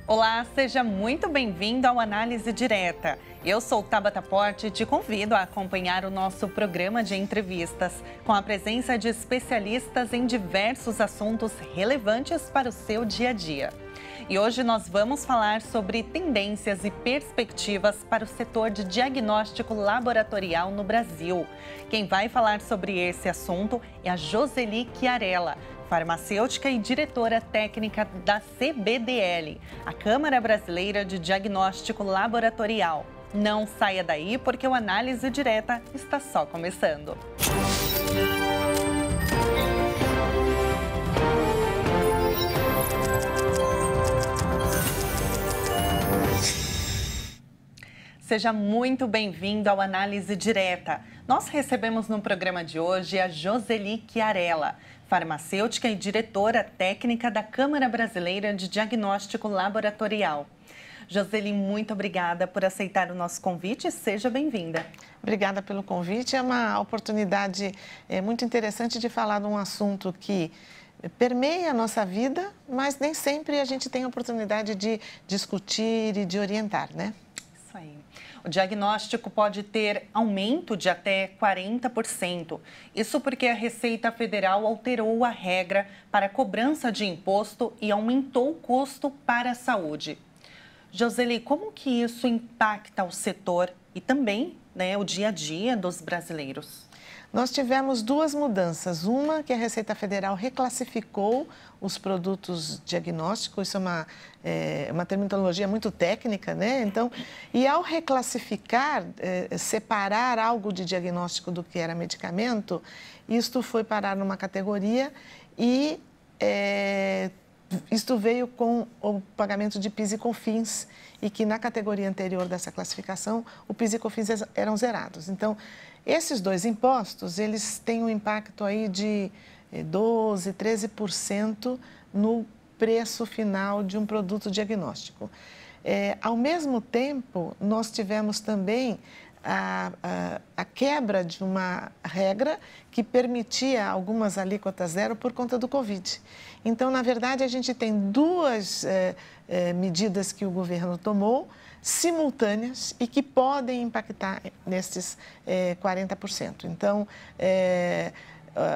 Olá, seja muito bem-vindo ao Análise Direta. Eu sou Tabata Porte e te convido a acompanhar o nosso programa de entrevistas, com a presença de especialistas em diversos assuntos relevantes para o seu dia a dia. E hoje nós vamos falar sobre tendências e perspectivas para o setor de diagnóstico laboratorial no Brasil. Quem vai falar sobre esse assunto é a Joseli Chiarella, farmacêutica e diretora técnica da CBDL, a Câmara Brasileira de Diagnóstico Laboratorial. Não saia daí porque o Análise Direta está só começando. Seja muito bem-vindo ao Análise Direta. Nós recebemos no programa de hoje a Joseli Chiarella, farmacêutica e diretora técnica da Câmara Brasileira de Diagnóstico Laboratorial. Joseli, muito obrigada por aceitar o nosso convite e seja bem-vinda. Obrigada pelo convite. É uma oportunidade muito interessante de falar de um assunto que permeia a nossa vida, mas nem sempre a gente tem a oportunidade de discutir e de orientar, né? Isso aí. O diagnóstico pode ter aumento de até 40%. Isso porque a Receita Federal alterou a regra para a cobrança de imposto e aumentou o custo para a saúde. Joseli, como que isso impacta o setor e também, o dia a dia dos brasileiros? Nós tivemos duas mudanças. Uma, que a Receita Federal reclassificou os produtos diagnósticos, isso é uma terminologia muito técnica, né? Então, e ao reclassificar, separar algo de diagnóstico do que era medicamento, isto foi parar numa categoria e isto veio com o pagamento de PIS e COFINS, e que na categoria anterior dessa classificação, o PIS e COFINS eram zerados. Então, esses dois impostos, eles têm um impacto aí de 12%, 13% no preço final de um produto diagnóstico. Ao mesmo tempo, nós tivemos também a quebra de uma regra que permitia algumas alíquotas zero por conta do Covid. Então, na verdade, a gente tem duas medidas que o governo tomou, simultâneas e que podem impactar nesses 40%. Então,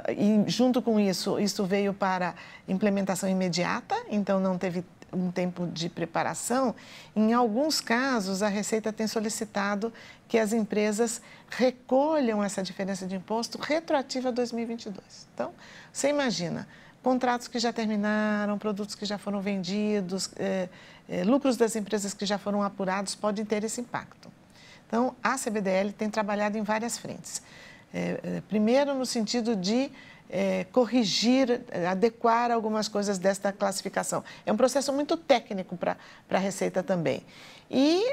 e junto com isso, isso veio para implementação imediata, então não teve um tempo de preparação. Em alguns casos, a Receita tem solicitado que as empresas recolham essa diferença de imposto retroativa a 2022. Então, você imagina, contratos que já terminaram, produtos que já foram vendidos, lucros das empresas que já foram apurados podem ter esse impacto. Então, a CBDL tem trabalhado em várias frentes. Primeiro, no sentido de corrigir, adequar algumas coisas desta classificação. É um processo muito técnico para a Receita também. E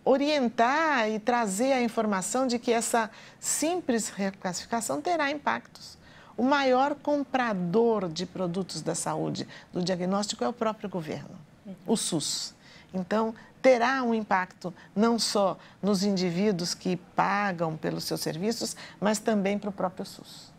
orientar e trazer a informação de que essa simples reclassificação terá impactos. O maior comprador de produtos da saúde, do diagnóstico, é o próprio governo, o SUS. Então, terá um impacto não só nos indivíduos que pagam pelos seus serviços, mas também para o próprio SUS.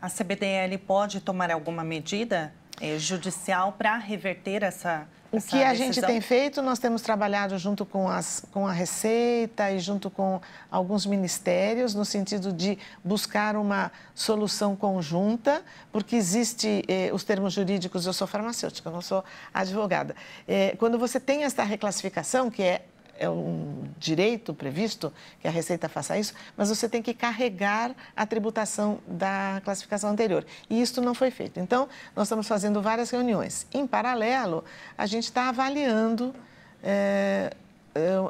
A CBDL pode tomar alguma medida judicial para reverter essa O que a gente tem feito, nós temos trabalhado junto com a Receita e junto com alguns ministérios, no sentido de buscar uma solução conjunta, porque existe os termos jurídicos, eu sou farmacêutica, eu não sou advogada. Quando você tem esta reclassificação, que é um direito previsto que a Receita faça isso, mas você tem que carregar a tributação da classificação anterior. E isso não foi feito. Então, nós estamos fazendo várias reuniões. Em paralelo, a gente está avaliando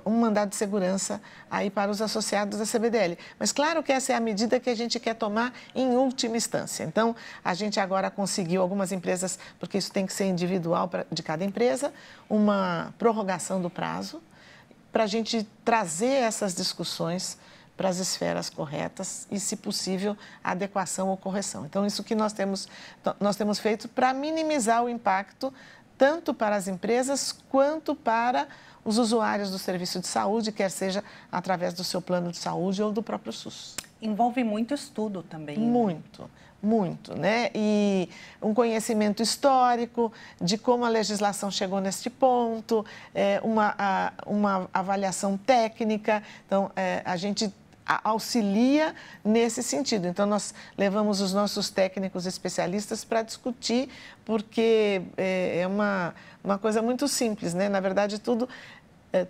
um mandado de segurança aí para os associados da CBDL. Mas claro que essa é a medida que a gente quer tomar em última instância. Então, a gente agora conseguiu algumas empresas, porque isso tem que ser individual de cada empresa, uma prorrogação do prazo, para a gente trazer essas discussões para as esferas corretas e, se possível, adequação ou correção. Então, isso que nós temos feito para minimizar o impacto tanto para as empresas quanto para os usuários do serviço de saúde, quer seja através do seu plano de saúde ou do próprio SUS. Envolve muito estudo também. Muito. muito, né? E um conhecimento histórico de como a legislação chegou neste ponto, uma avaliação técnica. Então, a gente auxilia nesse sentido. Então, nós levamos os nossos técnicos especialistas para discutir, porque é uma coisa muito simples, né? Na verdade,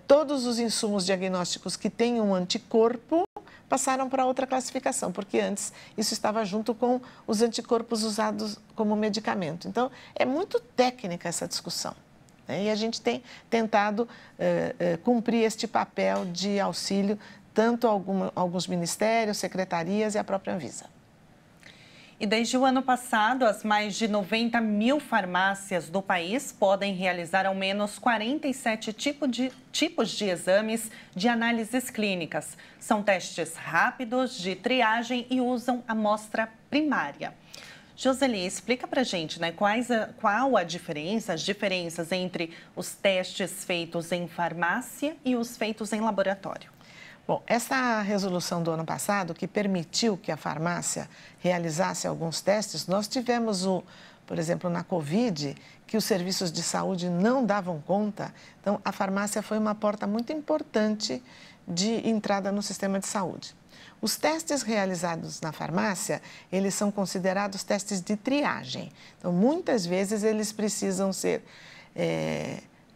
todos os insumos diagnósticos que têm um anticorpo passaram para outra classificação, porque antes isso estava junto com os anticorpos usados como medicamento. Então, é muito técnica essa discussão, né? E a gente tem tentado cumprir este papel de auxílio tanto alguns ministérios, secretarias e a própria Anvisa. E desde o ano passado, as mais de 90 mil farmácias do país podem realizar ao menos 47 tipos de exames de análises clínicas. São testes rápidos de triagem e usam amostra primária. Joseli, explica pra gente, né, qual a diferença, as diferenças entre os testes feitos em farmácia e os feitos em laboratório. Bom, essa resolução do ano passado, que permitiu que a farmácia realizasse alguns testes, nós tivemos, por exemplo, na Covid, que os serviços de saúde não davam conta. Então, a farmácia foi uma porta muito importante de entrada no sistema de saúde. Os testes realizados na farmácia, eles são considerados testes de triagem. Então, muitas vezes, eles precisam ser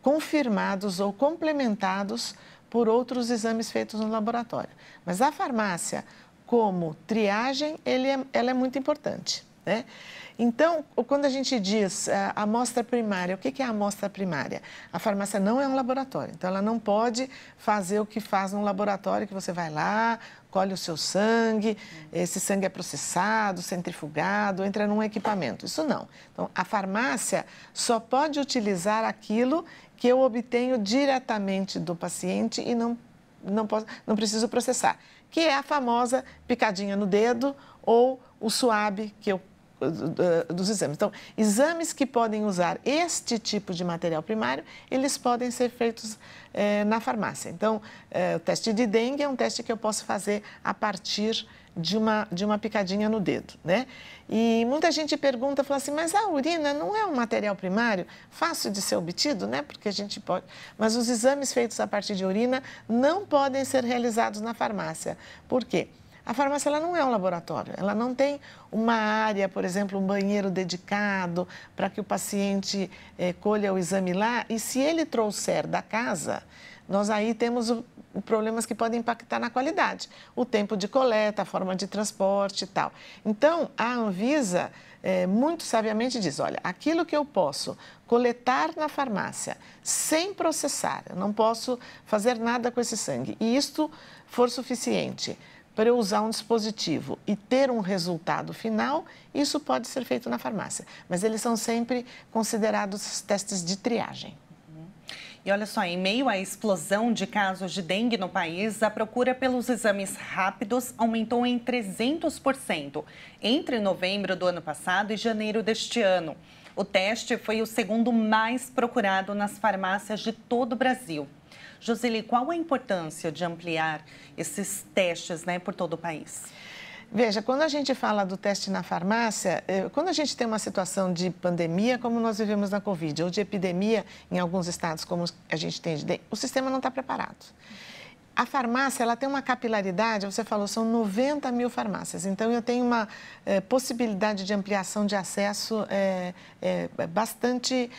confirmados ou complementados por outros exames feitos no laboratório. Mas a farmácia, como triagem, ela é muito importante, né? Então, quando a gente diz amostra primária, o que é a amostra primária? A farmácia não é um laboratório, então ela não pode fazer o que faz num laboratório, que você vai lá, colhe o seu sangue, esse sangue é processado, centrifugado, entra num equipamento. Isso não. Então, a farmácia só pode utilizar aquilo que eu obtenho diretamente do paciente e não preciso processar, que é a famosa picadinha no dedo ou o suave dos exames. Então, exames que podem usar este tipo de material primário, eles podem ser feitos na farmácia. Então, o teste de dengue é um teste que eu posso fazer a partir de uma picadinha no dedo, né? E muita gente pergunta, fala assim, mas a urina não é um material primário fácil de ser obtido, né? Porque a gente pode... Mas os exames feitos a partir de urina não podem ser realizados na farmácia. Por quê? A farmácia ela não é um laboratório, ela não tem uma área, por exemplo, um banheiro dedicado para que o paciente colha o exame lá. E se ele trouxer da casa, nós aí temos problemas que podem impactar na qualidade. O tempo de coleta, a forma de transporte e tal. Então, a Anvisa muito sabiamente diz, olha, aquilo que eu posso coletar na farmácia sem processar, eu não posso fazer nada com esse sangue, e isto for suficiente para eu usar um dispositivo e ter um resultado final, isso pode ser feito na farmácia. Mas eles são sempre considerados testes de triagem. E olha só, em meio à explosão de casos de dengue no país, a procura pelos exames rápidos aumentou em 300% entre novembro do ano passado e janeiro deste ano. O teste foi o segundo mais procurado nas farmácias de todo o Brasil. Joseli, qual a importância de ampliar esses testes, né, por todo o país? Veja, quando a gente fala do teste na farmácia, quando a gente tem uma situação de pandemia, como nós vivemos na Covid, ou de epidemia em alguns estados, como a gente tem de dengue, o sistema não está preparado. A farmácia, ela tem uma capilaridade, você falou, são 90 mil farmácias, então eu tenho uma possibilidade de ampliação de acesso bastante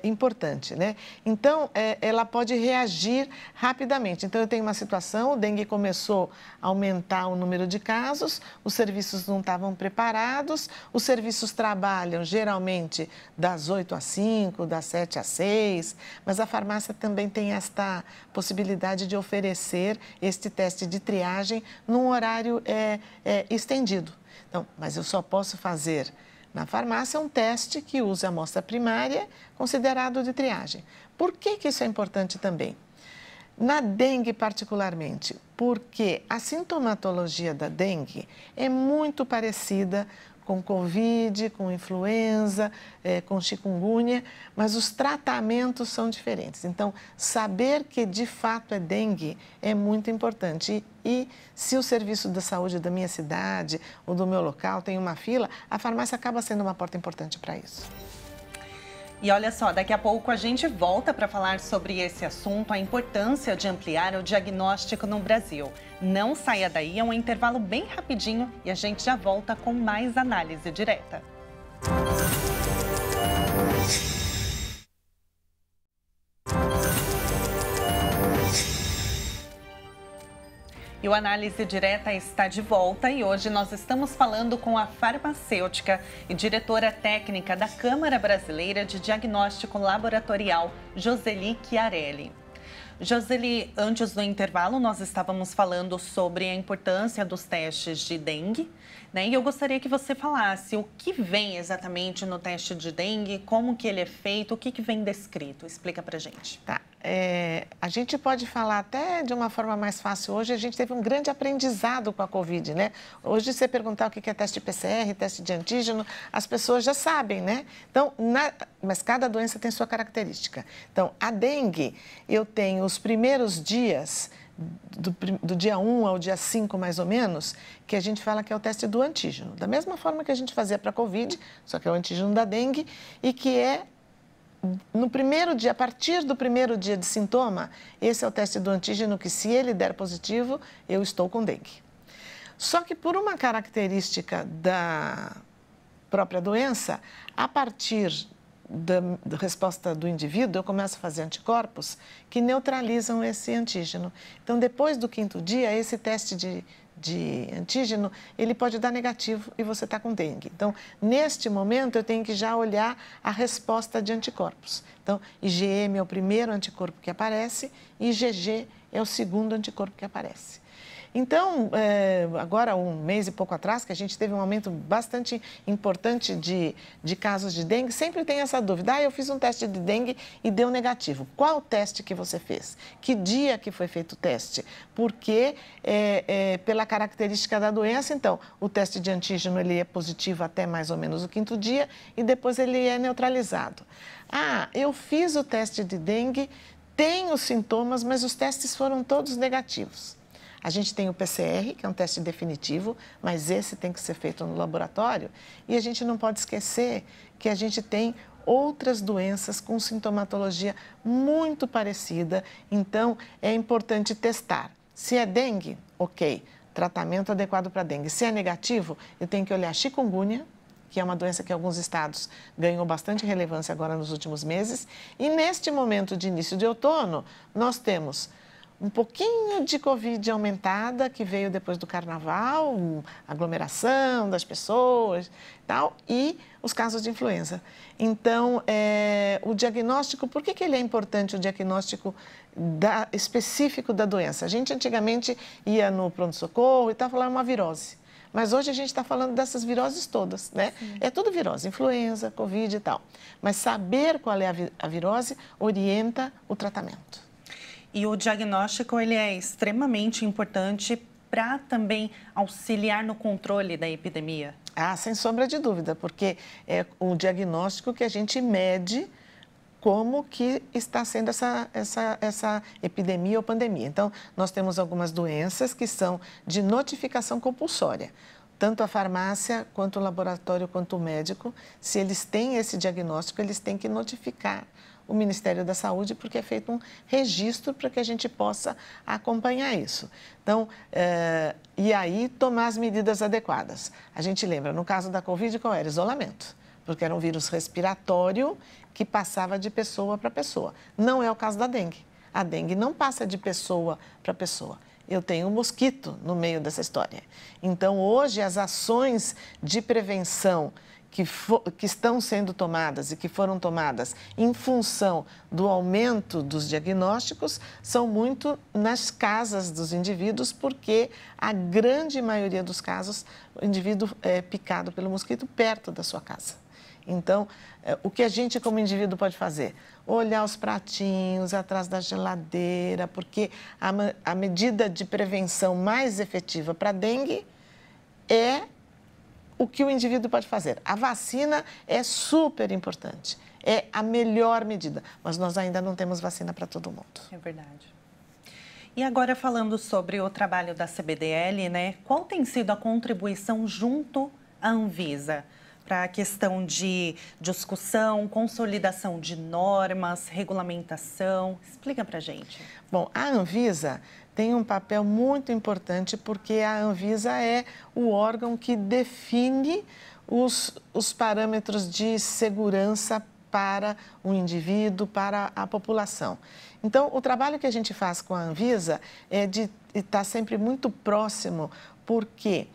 importante, né? Então, ela pode reagir rapidamente. Então, eu tenho uma situação, o dengue começou a aumentar o número de casos, os serviços não estavam preparados, os serviços trabalham geralmente das 8 às 5, das 7 às 6, mas a farmácia também tem esta possibilidade de oferecer este teste de triagem num horário estendido. Então, mas eu só posso fazer na farmácia um teste que use a amostra primária, considerado de triagem. Por que isso é importante também? Na dengue, particularmente, porque a sintomatologia da dengue é muito parecida com Covid, com influenza, com chikungunya, mas os tratamentos são diferentes. Então, saber que de fato é dengue é muito importante. E se o serviço da saúde da minha cidade ou do meu local tem uma fila, a farmácia acaba sendo uma porta importante para isso. E olha só, daqui a pouco a gente volta para falar sobre esse assunto, a importância de ampliar o diagnóstico no Brasil. Não saia daí, é um intervalo bem rapidinho e a gente já volta com mais análise direta. E o Análise Direta está de volta e hoje nós estamos falando com a farmacêutica e diretora técnica da Câmara Brasileira de Diagnóstico Laboratorial, Joseli Chiarelli. Joseli, antes do intervalo nós estávamos falando sobre a importância dos testes de dengue, né? E eu gostaria que você falasse o que vem exatamente no teste de dengue, como que ele é feito, o que vem descrito. Explica pra gente. Tá. A gente pode falar até de uma forma mais fácil hoje, a gente teve um grande aprendizado com a Covid, né? Hoje, você perguntar o que é teste PCR, teste de antígeno, as pessoas já sabem, né? Então, mas cada doença tem sua característica. Então, a dengue, eu tenho os primeiros dias, do dia 1 ao dia 5, mais ou menos, que a gente fala que é o teste do antígeno. Da mesma forma que a gente fazia para a Covid, só que é o antígeno da dengue, e que é no primeiro dia, a partir do primeiro dia de sintoma, esse é o teste do antígeno que, se ele der positivo, eu estou com dengue. Só que por uma característica da própria doença, a partir da resposta do indivíduo, eu começo a fazer anticorpos que neutralizam esse antígeno. Então, depois do 5º dia, esse teste de antígeno, ele pode dar negativo e você está com dengue. Então, neste momento, eu tenho que já olhar a resposta de anticorpos. Então, IgM é o primeiro anticorpo que aparece e IgG é o segundo anticorpo que aparece. Então, agora, um mês e pouco atrás, que a gente teve um aumento bastante importante de casos de dengue, sempre tem essa dúvida. Eu fiz um teste de dengue e deu negativo. Qual teste que você fez? Que dia que foi feito o teste? Porque, pela característica da doença, então, o teste de antígeno ele é positivo até mais ou menos o 5º dia e depois ele é neutralizado. Eu fiz o teste de dengue, tenho sintomas, mas os testes foram todos negativos. A gente tem o PCR, que é um teste definitivo, mas esse tem que ser feito no laboratório. E a gente não pode esquecer que a gente tem outras doenças com sintomatologia muito parecida. Então, é importante testar. Se é dengue, ok, tratamento adequado para dengue. Se é negativo, eu tenho que olhar chikungunya, que é uma doença que alguns estados ganhou bastante relevância agora nos últimos meses. E neste momento de início de outono, nós temos um pouquinho de Covid aumentada, que veio depois do carnaval, aglomeração das pessoas tal, e os casos de influenza. Então, o diagnóstico, por que ele é importante, o diagnóstico específico da doença? A gente antigamente ia no pronto-socorro e falando uma virose. Mas hoje a gente está falando dessas viroses todas, né? Sim. É tudo virose, influenza, Covid e tal. Mas saber qual é a virose orienta o tratamento. E o diagnóstico ele é extremamente importante para também auxiliar no controle da epidemia? Sem sombra de dúvida, porque é o diagnóstico que a gente mede como que está sendo essa epidemia ou pandemia. Então, nós temos algumas doenças que são de notificação compulsória. Tanto a farmácia, quanto o laboratório, quanto o médico, se eles têm esse diagnóstico, eles têm que notificar o Ministério da Saúde, porque é feito um registro para que a gente possa acompanhar isso. Então, e aí tomar as medidas adequadas. A gente lembra, no caso da Covid, qual era? Isolamento, porque era um vírus respiratório que passava de pessoa para pessoa. Não é o caso da dengue. A dengue não passa de pessoa para pessoa. Eu tenho um mosquito no meio dessa história. Então, hoje, as ações de prevenção que estão sendo tomadas e que foram tomadas em função do aumento dos diagnósticos são muito nas casas dos indivíduos, porque a grande maioria dos casos, o indivíduo é picado pelo mosquito perto da sua casa. Então, o que a gente como indivíduo pode fazer? Olhar os pratinhos atrás da geladeira, porque a medida de prevenção mais efetiva para a dengue é o que o indivíduo pode fazer. A vacina é super importante, é a melhor medida, mas nós ainda não temos vacina para todo mundo. É verdade. E agora falando sobre o trabalho da CBDL, né? Qual tem sido a contribuição junto à Anvisa para a questão de discussão, consolidação de normas, regulamentação? Explica para a gente. Bom, a Anvisa tem um papel muito importante porque a Anvisa é o órgão que define os parâmetros de segurança para o indivíduo, para a população. Então, o trabalho que a gente faz com a Anvisa é de estar sempre muito próximo, porque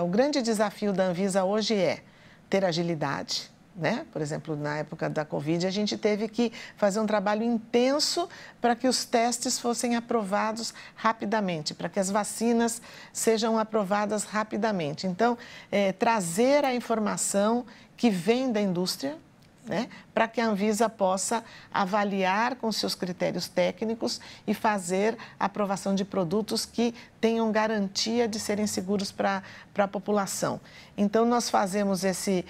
o grande desafio da Anvisa hoje é ter agilidade, né? Por exemplo, na época da Covid, a gente teve que fazer um trabalho intenso para que os testes fossem aprovados rapidamente, para que as vacinas sejam aprovadas rapidamente. Então, trazer a informação que vem da indústria, né, para que a Anvisa possa avaliar com seus critérios técnicos e fazer a aprovação de produtos que tenham garantia de serem seguros para a população. Então, nós fazemos esse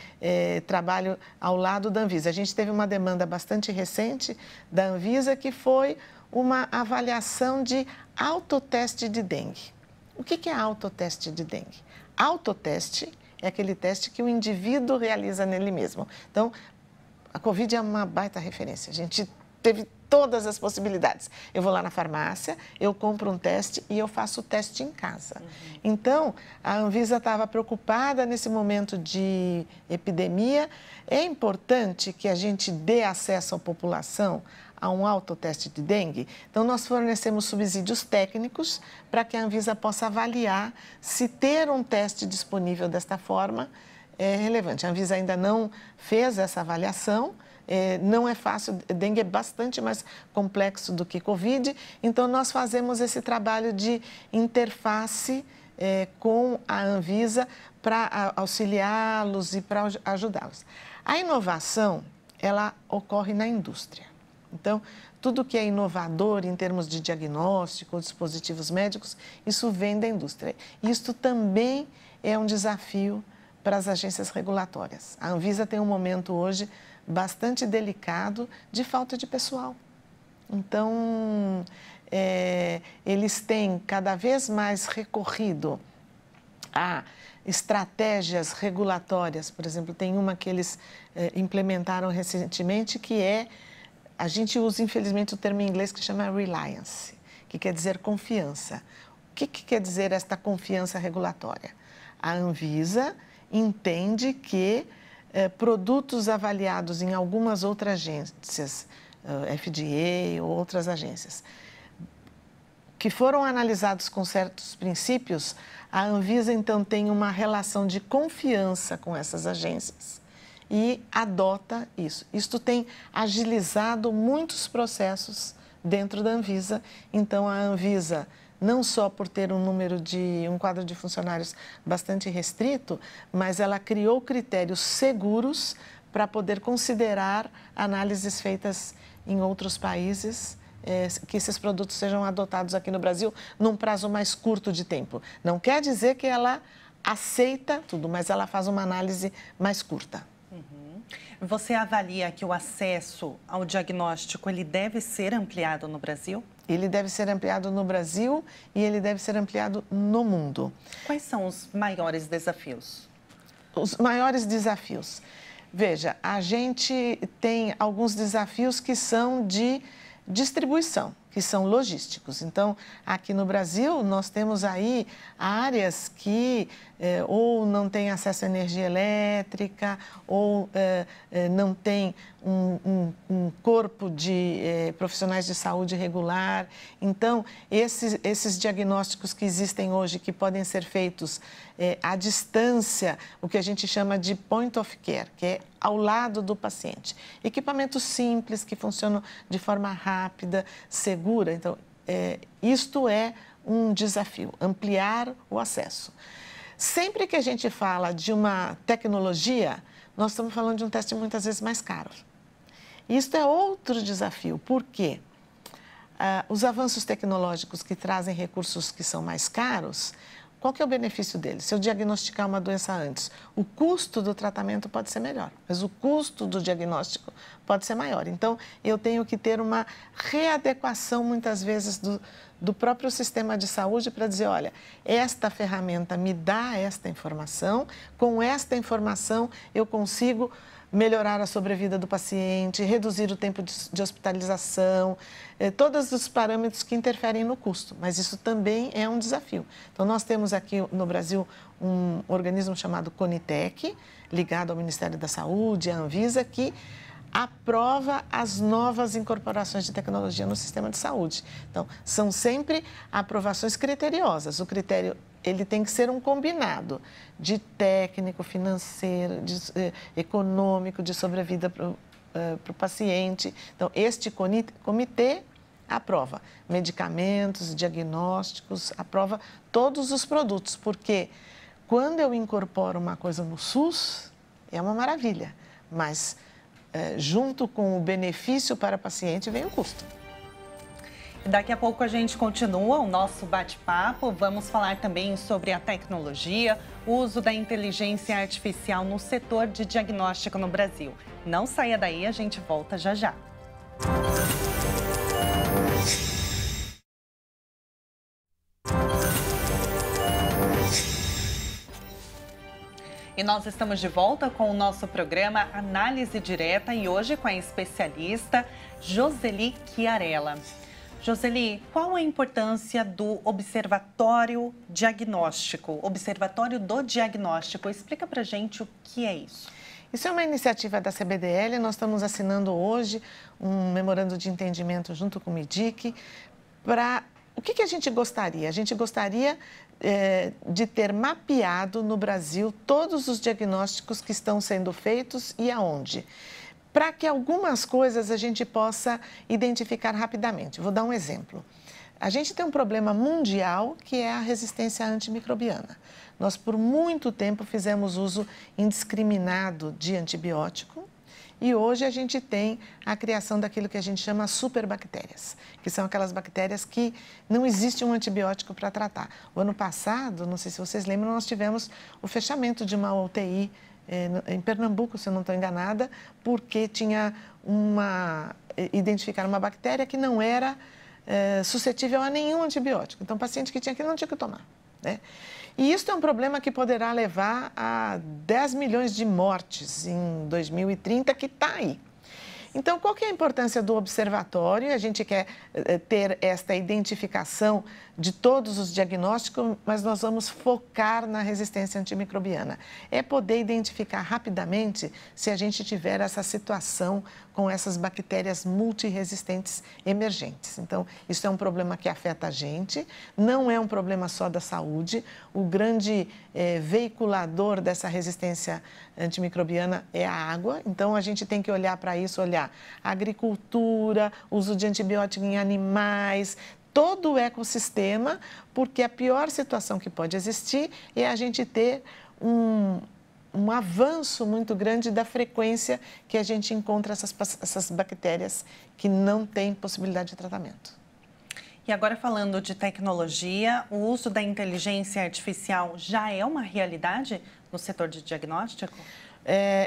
trabalho ao lado da Anvisa. A gente teve uma demanda bastante recente da Anvisa, que foi uma avaliação de autoteste de dengue. O que é autoteste de dengue? Autoteste é aquele teste que o indivíduo realiza nele mesmo. Então, a Covid é uma baita referência. A gente teve todas as possibilidades. Eu vou lá na farmácia, eu compro um teste e eu faço o teste em casa. Então, a Anvisa estava preocupada nesse momento de epidemia. É importante que a gente dê acesso à população a um autoteste de dengue. Então, nós fornecemos subsídios técnicos para que a Anvisa possa avaliar se ter um teste disponível desta forma é relevante. A Anvisa ainda não fez essa avaliação, não é fácil, dengue é bastante mais complexo do que Covid, então nós fazemos esse trabalho de interface com a Anvisa para auxiliá-los e para ajudá-los. A inovação, ela ocorre na indústria. Então, tudo que é inovador em termos de diagnóstico, dispositivos médicos, isso vem da indústria. Isso também é um desafio para as agências regulatórias. A Anvisa tem um momento hoje bastante delicado de falta de pessoal. Então, eles têm cada vez mais recorrido a estratégias regulatórias. Por exemplo, tem uma que eles implementaram recentemente, que a gente usa infelizmente o termo em inglês que chama reliance, que quer dizer confiança. O que quer dizer esta confiança regulatória? A Anvisa entende que produtos avaliados em algumas outras agências, FDA ou outras agências, que foram analisados com certos princípios, a Anvisa então tem uma relação de confiança com essas agências e adota isso. Isto tem agilizado muitos processos dentro da Anvisa. Então, a Anvisa, não só por ter um quadro de funcionários bastante restrito, mas ela criou critérios seguros para poder considerar análises feitas em outros países, que esses produtos sejam adotados aqui no Brasil num prazo mais curto de tempo. Não quer dizer que ela aceita tudo, mas ela faz uma análise mais curta. Você avalia que o acesso ao diagnóstico ele deve ser ampliado no Brasil? Ele deve ser ampliado no Brasil e ele deve ser ampliado no mundo. Quais são os maiores desafios? Os maiores desafios. Veja, a gente tem alguns desafios que são de distribuição, que são logísticos. Então, aqui no Brasil, nós temos aí áreas que ou não têm acesso à energia elétrica, ou não tem um corpo de profissionais de saúde regular. Então, esses diagnósticos que existem hoje, que podem ser feitos à distância, o que a gente chama de point of care, que é ao lado do paciente. Equipamentos simples, que funcionam de forma rápida, segura. Então, isto é um desafio, ampliar o acesso. Sempre que a gente fala de uma tecnologia, nós estamos falando de um teste muitas vezes mais caro. Isto é outro desafio, porque os avanços tecnológicos que trazem recursos que são mais caros, qual que é o benefício dele? Se eu diagnosticar uma doença antes, o custo do tratamento pode ser melhor, mas o custo do diagnóstico pode ser maior. Então, eu tenho que ter uma readequação, muitas vezes, do próprio sistema de saúde para dizer, olha, esta ferramenta me dá esta informação, com esta informação eu consigo melhorar a sobrevida do paciente, reduzir o tempo de hospitalização, todos os parâmetros que interferem no custo, mas isso também é um desafio. Então, nós temos aqui no Brasil um organismo chamado Conitec, ligado ao Ministério da Saúde, à Anvisa, que aprova as novas incorporações de tecnologia no sistema de saúde. Então, são sempre aprovações criteriosas. O critério, ele tem que ser um combinado de técnico, financeiro, econômico, de sobrevida para o paciente. Então, este comitê aprova medicamentos, diagnósticos, aprova todos os produtos, porque quando eu incorporo uma coisa no SUS, é uma maravilha, mas junto com o benefício para o paciente vem o custo. Daqui a pouco a gente continua o nosso bate-papo. Vamos falar também sobre a tecnologia, o uso da inteligência artificial no setor de diagnóstico no Brasil. Não saia daí, a gente volta já já. E nós estamos de volta com o nosso programa Análise Direta e hoje com a especialista Joseli Chiarella. Joseli, qual a importância do Observatório Diagnóstico? Observatório do Diagnóstico, explica pra gente o que é isso. Isso é uma iniciativa da CBDL, nós estamos assinando hoje um memorando de entendimento junto com o MIDIC para... O que a gente gostaria? A gente gostaria de ter mapeado no Brasil todos os diagnósticos que estão sendo feitos e aonde, para que algumas coisas a gente possa identificar rapidamente. Vou dar um exemplo. A gente tem um problema mundial que é a resistência antimicrobiana. Nós, por muito tempo, fizemos uso indiscriminado de antibiótico. E hoje a gente tem a criação daquilo que a gente chama superbactérias, que são aquelas bactérias que não existe um antibiótico para tratar. O ano passado, não sei se vocês lembram, nós tivemos o fechamento de uma UTI em Pernambuco, se eu não estou enganada, porque identificaram uma bactéria que não era suscetível a nenhum antibiótico. Então, o paciente que tinha aquilo não tinha que tomar, né? E isso é um problema que poderá levar a 10 milhões de mortes em 2030, que está aí. Então, qual que é a importância do observatório? A gente quer ter esta identificação de todos os diagnósticos, mas nós vamos focar na resistência antimicrobiana. É poder identificar rapidamente se a gente tiver essa situação com essas bactérias multiresistentes emergentes. Então, isso é um problema que afeta a gente, não é um problema só da saúde. O grande veiculador dessa resistência antimicrobiana é a água, então a gente tem que olhar para isso, olhar a agricultura, uso de antibiótico em animais, todo o ecossistema, porque a pior situação que pode existir é a gente ter um avanço muito grande da frequência que a gente encontra essas bactérias que não têm possibilidade de tratamento. E agora falando de tecnologia, o uso da inteligência artificial já é uma realidade no setor de diagnóstico?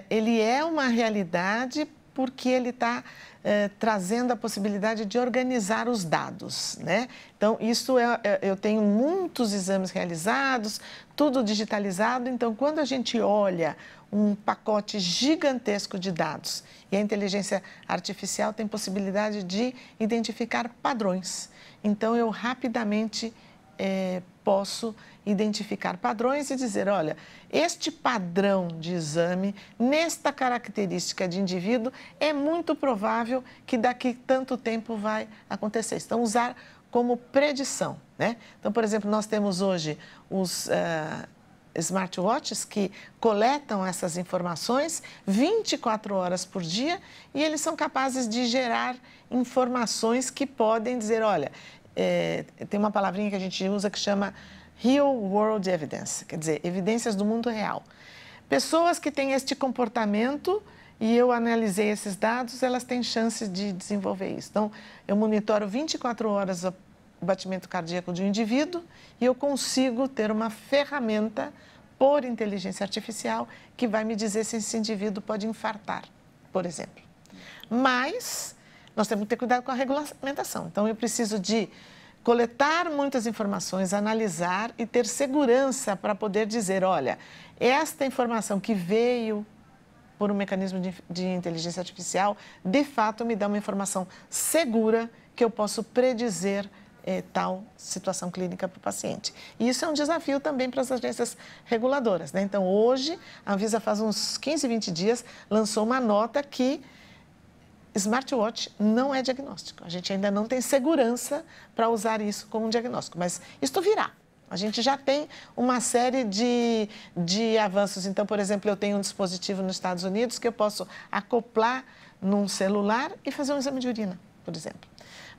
Ele é uma realidade porque ele está trazendo a possibilidade de organizar os dados, né? Então, eu tenho muitos exames realizados, tudo digitalizado, então, quando a gente olha um pacote gigantesco de dados e a inteligência artificial tem possibilidade de identificar padrões. Então, eu rapidamente posso identificar padrões e dizer, olha, este padrão de exame, nesta característica de indivíduo, é muito provável que daqui tanto tempo vai acontecer. Então, usar como predição, né? Então, por exemplo, nós temos hoje os smartwatches que coletam essas informações 24 horas por dia e eles são capazes de gerar informações que podem dizer, olha, tem uma palavrinha que a gente usa que chama Real World Evidence, quer dizer, evidências do mundo real. Pessoas que têm este comportamento e eu analisei esses dados, elas têm chances de desenvolver isso. Então, eu monitoro 24 horas o batimento cardíaco de um indivíduo e eu consigo ter uma ferramenta por inteligência artificial que vai me dizer se esse indivíduo pode infartar, por exemplo. Mas nós temos que ter cuidado com a regulamentação. Então, eu preciso de coletar muitas informações, analisar e ter segurança para poder dizer, olha, esta informação que veio por um mecanismo de inteligência artificial, de fato me dá uma informação segura que eu posso predizer tal situação clínica para o paciente. E isso é um desafio também para as agências reguladoras, né? Então, hoje, a Anvisa faz uns 15, 20 dias, lançou uma nota que smartwatch não é diagnóstico. A gente ainda não tem segurança para usar isso como um diagnóstico, mas isto virá. A gente já tem uma série de avanços. Então, por exemplo, eu tenho um dispositivo nos Estados Unidos que eu posso acoplar num celular e fazer um exame de urina, por exemplo.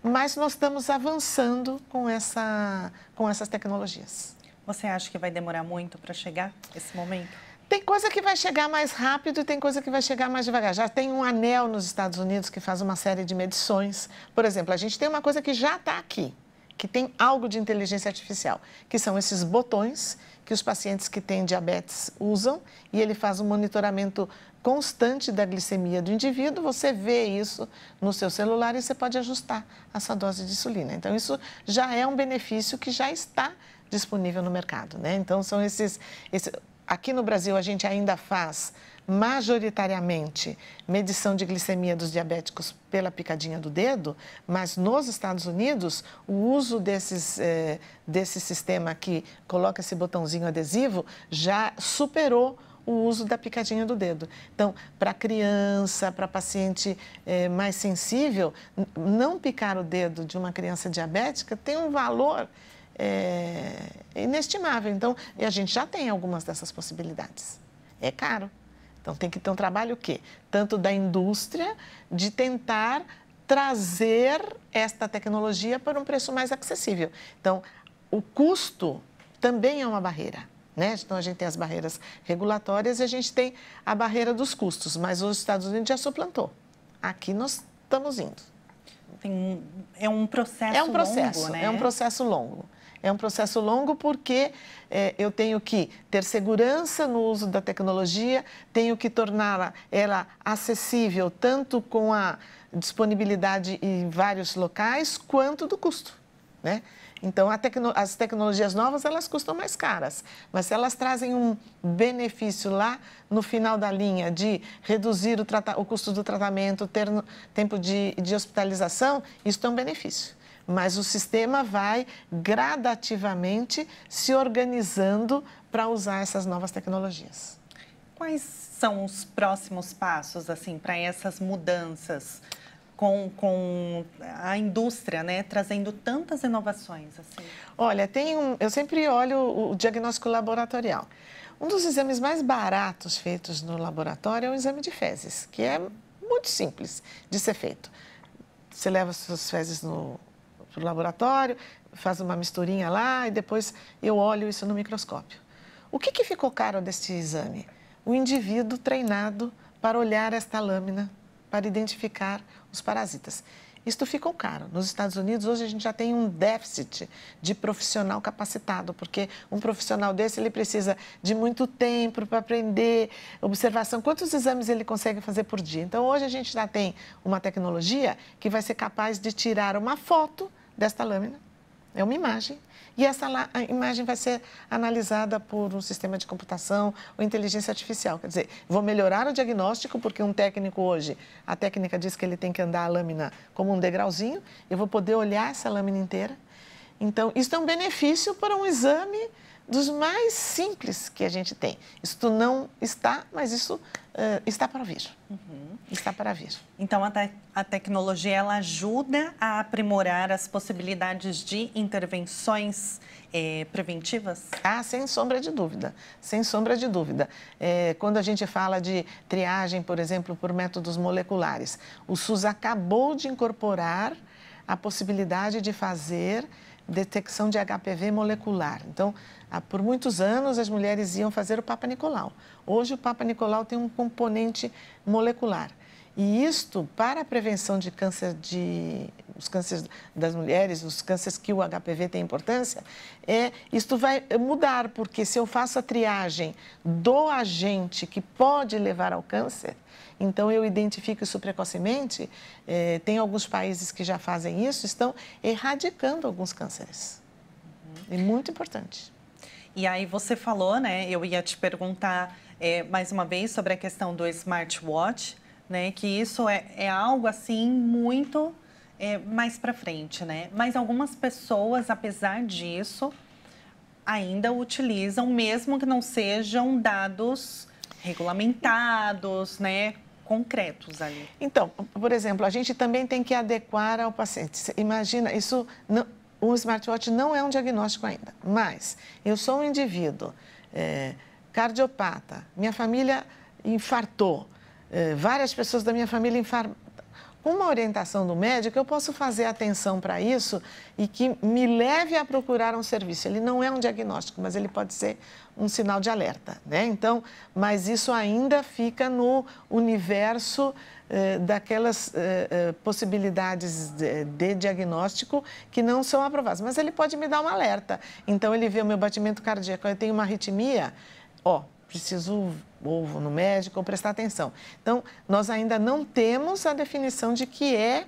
Mas nós estamos avançando com essas tecnologias. Você acha que vai demorar muito para chegar esse momento? Tem coisa que vai chegar mais rápido e tem coisa que vai chegar mais devagar. Já tem um anel nos Estados Unidos que faz uma série de medições. Por exemplo, a gente tem uma coisa que já está aqui, que tem algo de inteligência artificial, que são esses botões que os pacientes que têm diabetes usam e ele faz um monitoramento constante da glicemia do indivíduo. Você vê isso no seu celular e você pode ajustar a sua dose de insulina. Então, isso já é um benefício que já está disponível no mercado, né? Então, são Aqui no Brasil, a gente ainda faz majoritariamente medição de glicemia dos diabéticos pela picadinha do dedo, mas nos Estados Unidos, o uso desse sistema que coloca esse botãozinho adesivo já superou o uso da picadinha do dedo. Então, para criança, para paciente mais sensível, não picar o dedo de uma criança diabética tem um valor inestimável. Então, e a gente já tem algumas dessas possibilidades. É caro. Então, tem que ter um trabalho o quê? Tanto da indústria de tentar trazer esta tecnologia para um preço mais acessível. Então, o custo também é uma barreira, né? Então, a gente tem as barreiras regulatórias e a gente tem a barreira dos custos, mas os Estados Unidos já suplantou. Aqui nós estamos indo. É um processo longo, né? É um processo longo. É um processo longo porque eu tenho que ter segurança no uso da tecnologia, tenho que torná-la acessível tanto com a disponibilidade em vários locais, quanto do custo, né? Então, as tecnologias novas, elas custam mais caras, mas se elas trazem um benefício lá no final da linha de reduzir o custo do tratamento, ter tempo de hospitalização, isso é um benefício. Mas o sistema vai gradativamente se organizando para usar essas novas tecnologias. Quais são os próximos passos, assim, para essas mudanças com a indústria, né, trazendo tantas inovações, assim? Olha, eu sempre olho o diagnóstico laboratorial. Um dos exames mais baratos feitos no laboratório é o exame de fezes, que é muito simples de ser feito. Você leva as suas fezes para o laboratório, faz uma misturinha lá e depois eu olho isso no microscópio. O que ficou caro deste exame? O indivíduo treinado para olhar esta lâmina, para identificar os parasitas. Isto ficou caro. Nos Estados Unidos, hoje a gente já tem um déficit de profissional capacitado, porque um profissional desse, ele precisa de muito tempo para aprender, observação, quantos exames ele consegue fazer por dia. Então, hoje a gente já tem uma tecnologia que vai ser capaz de tirar uma foto desta lâmina, é uma imagem, e essa imagem vai ser analisada por um sistema de computação ou inteligência artificial. Quer dizer, vou melhorar o diagnóstico, porque um técnico hoje, a técnica diz que ele tem que andar a lâmina como um degrauzinho, eu vou poder olhar essa lâmina inteira. Então, isso é um benefício para um exame dos mais simples que a gente tem. Isso não está, mas isso está para vir. Uhum. Está para vir. Então, a tecnologia, ela ajuda a aprimorar as possibilidades de intervenções preventivas? Ah, sem sombra de dúvida, sem sombra de dúvida. Quando a gente fala de triagem, por exemplo, por métodos moleculares, o SUS acabou de incorporar a possibilidade de fazer detecção de HPV molecular. Então, por muitos anos, as mulheres iam fazer o Papa Nicolau. Hoje, o Papa Nicolau tem um componente molecular. E isto, para a prevenção de câncer de os cânceres das mulheres, os cânceres que o HPV tem importância, isto vai mudar, porque se eu faço a triagem do agente que pode levar ao câncer, então eu identifico isso precocemente, tem alguns países que já fazem isso, estão erradicando alguns cânceres. É muito importante. E aí você falou, né, eu ia te perguntar mais uma vez sobre a questão do smartwatch, né, que isso é algo assim muito mais para frente, né? Mas algumas pessoas, apesar disso, ainda utilizam, mesmo que não sejam dados regulamentados, né, concretos ali. Então, por exemplo, a gente também tem que adequar ao paciente. Imagina, isso não, o smartwatch não é um diagnóstico ainda, mas eu sou um indivíduo cardiopata, minha família infartou, várias pessoas da minha família infartaram. Com uma orientação do médico, eu posso fazer atenção para isso e que me leve a procurar um serviço. Ele não é um diagnóstico, mas ele pode ser um sinal de alerta, né? Então, mas isso ainda fica no universo daquelas possibilidades de diagnóstico que não são aprovadas. Mas ele pode me dar um alerta. Então, ele vê o meu batimento cardíaco, eu tenho uma arritmia, preciso ou vou no médico ou prestar atenção. Então, nós ainda não temos a definição de que é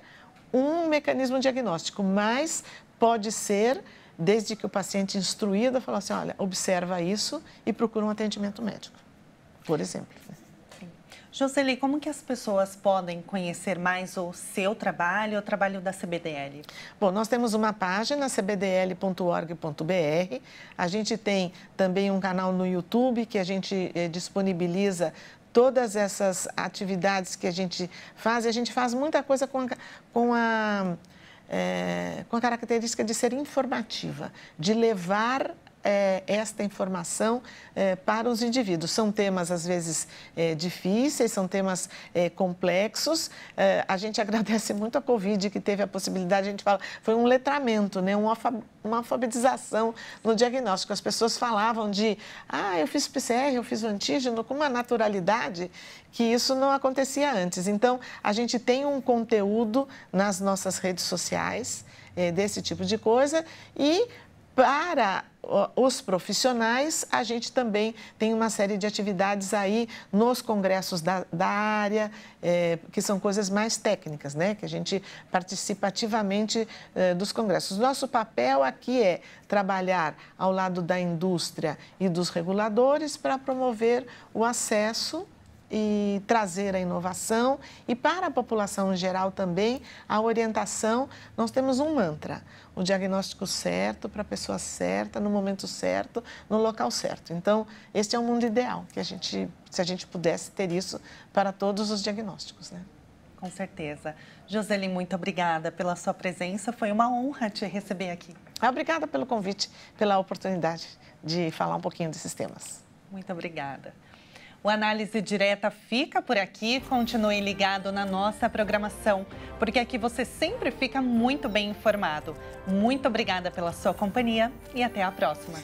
um mecanismo diagnóstico, mas pode ser, desde que o paciente instruído fala assim, olha, observa isso e procura um atendimento médico, por exemplo. Joseli, como que as pessoas podem conhecer mais o seu trabalho, o trabalho da CBDL? Bom, nós temos uma página, cbdl.org.br. A gente tem também um canal no YouTube que a gente disponibiliza todas essas atividades que a gente faz. E a gente faz muita coisa com a característica de ser informativa, de levar esta informação para os indivíduos. São temas, às vezes, difíceis, são temas complexos. A gente agradece muito a Covid, que teve a possibilidade, a gente fala, foi um letramento, né? Uma alfabetização no diagnóstico. As pessoas falavam de, eu fiz PCR, eu fiz o antígeno, com uma naturalidade que isso não acontecia antes. Então, a gente tem um conteúdo nas nossas redes sociais desse tipo de coisa e para os profissionais, a gente também tem uma série de atividades aí nos congressos da área, que são coisas mais técnicas, né? Que a gente participa ativamente dos congressos. Nosso papel aqui é trabalhar ao lado da indústria e dos reguladores para promover o acesso e trazer a inovação e para a população em geral também a orientação. Nós temos um mantra, o diagnóstico certo para a pessoa certa, no momento certo, no local certo. Então, este é o mundo ideal, que se a gente pudesse ter isso para todos os diagnósticos, né? Com certeza. Joseli, muito obrigada pela sua presença, foi uma honra te receber aqui. Obrigada pelo convite, pela oportunidade de falar um pouquinho desses temas. Muito obrigada. O Análise Direta fica por aqui. Continue ligado na nossa programação, porque aqui você sempre fica muito bem informado. Muito obrigada pela sua companhia e até a próxima.